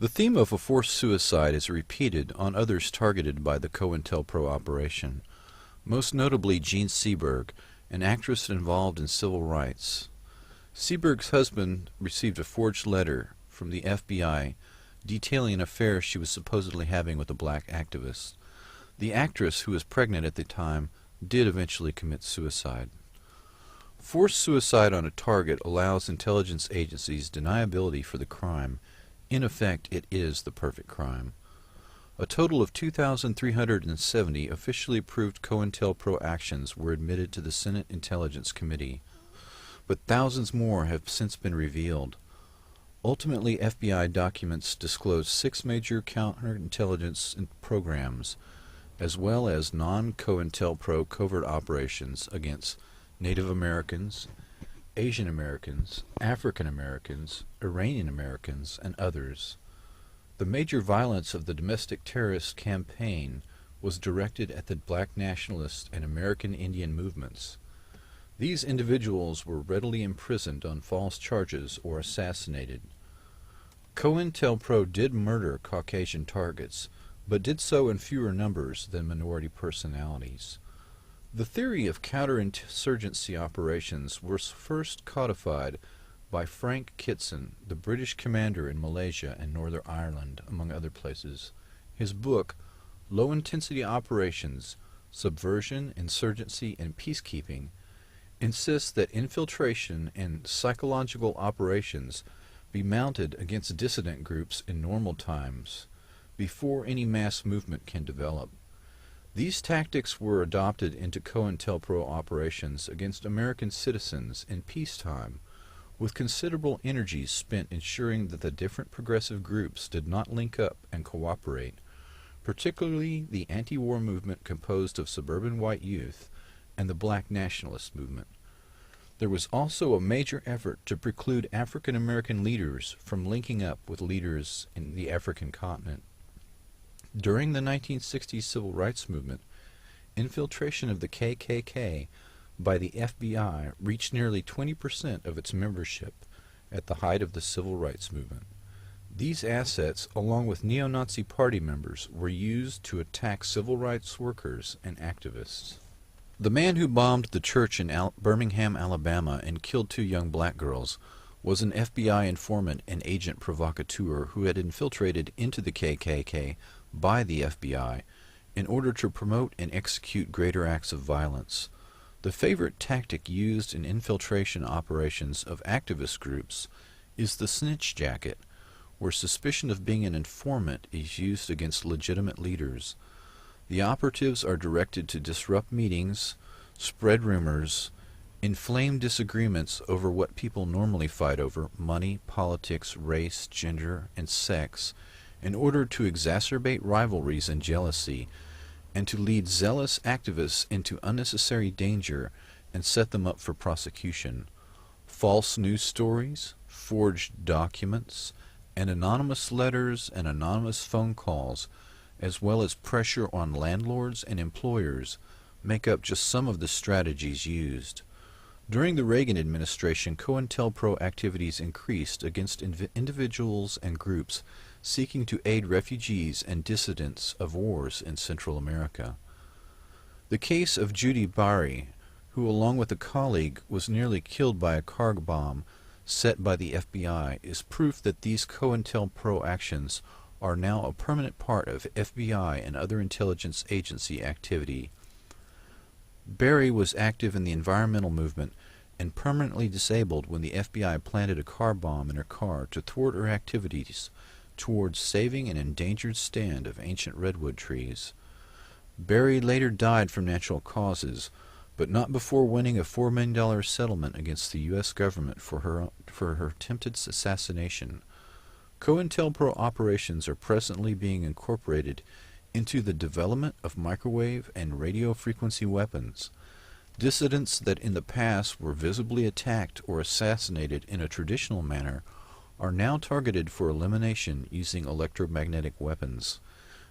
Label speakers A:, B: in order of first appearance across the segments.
A: The theme of a forced suicide is repeated on others targeted by the CointelPro operation, most notably Jean Seberg, an actress involved in civil rights. Seberg's husband received a forged letter from the FBI detailing an affair she was supposedly having with a black activist. The actress, who was pregnant at the time, did eventually commit suicide. Forced suicide on a target allows intelligence agencies deniability for the crime. In effect, it is the perfect crime. A total of 2,370 officially approved CointelPro actions were admitted to the Senate Intelligence Committee, but thousands more have since been revealed. Ultimately, FBI documents disclose 6 major counterintelligence programs, as well as non-CointelPro covert operations against Native Americans, Asian Americans, African Americans, Iranian Americans, and others. The major violence of the domestic terrorist campaign was directed at the black nationalist and American Indian movements. These individuals were readily imprisoned on false charges or assassinated. CointelPro did murder Caucasian targets, but did so in fewer numbers than minority personalities. The theory of counterinsurgency operations was first codified by Frank Kitson, the British commander in Malaysia and Northern Ireland, among other places. His book, Low-Intensity Operations, Subversion, Insurgency, and Peacekeeping, insists that infiltration and psychological operations be mounted against dissident groups in normal times, before any mass movement can develop. These tactics were adopted into CointelPro operations against American citizens in peacetime, with considerable energy spent ensuring that the different progressive groups did not link up and cooperate, particularly the anti-war movement composed of suburban white youth and the black nationalist movement. There was also a major effort to preclude African American leaders from linking up with leaders in the African continent. During the 1960s civil rights movement, infiltration of the KKK by the FBI reached nearly 20% of its membership at the height of the civil rights movement. These assets, along with neo-Nazi party members, were used to attack civil rights workers and activists. The man who bombed the church in Birmingham, Alabama, and killed 2 young black girls was an FBI informant and agent provocateur who had infiltrated into the KKK by the FBI in order to promote and execute greater acts of violence. The favorite tactic used in infiltration operations of activist groups is the snitch jacket, where suspicion of being an informant is used against legitimate leaders. The operatives are directed to disrupt meetings, spread rumors, inflame disagreements over what people normally fight over, money, politics, race, gender, and sex, in order to exacerbate rivalries and jealousy, and to lead zealous activists into unnecessary danger and set them up for prosecution. False news stories, forged documents, and anonymous letters and anonymous phone calls, as well as pressure on landlords and employers, make up just some of the strategies used. During the Reagan administration, CointelPro activities increased against individuals and groups seeking to aid refugees and dissidents of wars in Central America. The case of Judy Bari, who along with a colleague was nearly killed by a car bomb set by the FBI, is proof that these CointelPro actions are now a permanent part of FBI and other intelligence agency activity. Barry was active in the environmental movement and permanently disabled when the FBI planted a car bomb in her car to thwart her activities towards saving an endangered stand of ancient redwood trees. Barry later died from natural causes, but not before winning a $4 million settlement against the U.S. government for her attempted assassination. CointelPro operations are presently being incorporated into the development of microwave and radio frequency weapons. Dissidents that in the past were visibly attacked or assassinated in a traditional manner are now targeted for elimination using electromagnetic weapons.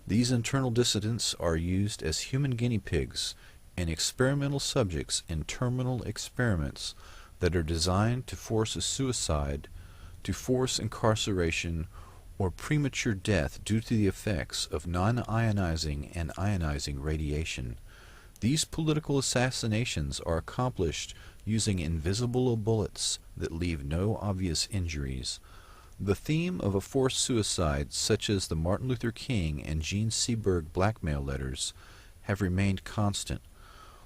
A: These internal dissidents are used as human guinea pigs and experimental subjects in terminal experiments that are designed to force a suicide, to force incarceration, or premature death due to the effects of non-ionizing and ionizing radiation. These political assassinations are accomplished using invisible bullets that leave no obvious injuries. The theme of a forced suicide, such as the Martin Luther King and Gene Seberg blackmail letters, have remained constant.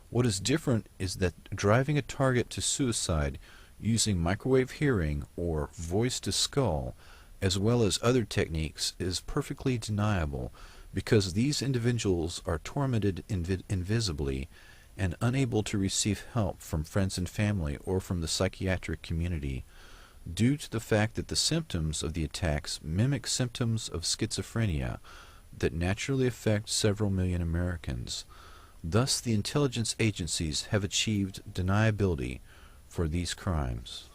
A: What is different is that driving a target to suicide using microwave hearing or voice to skull, as well as other techniques, is perfectly deniable because these individuals are tormented invisibly and unable to receive help from friends and family or from the psychiatric community, due to the fact that the symptoms of the attacks mimic symptoms of schizophrenia that naturally affect several million Americans. Thus, the intelligence agencies have achieved deniability for these crimes.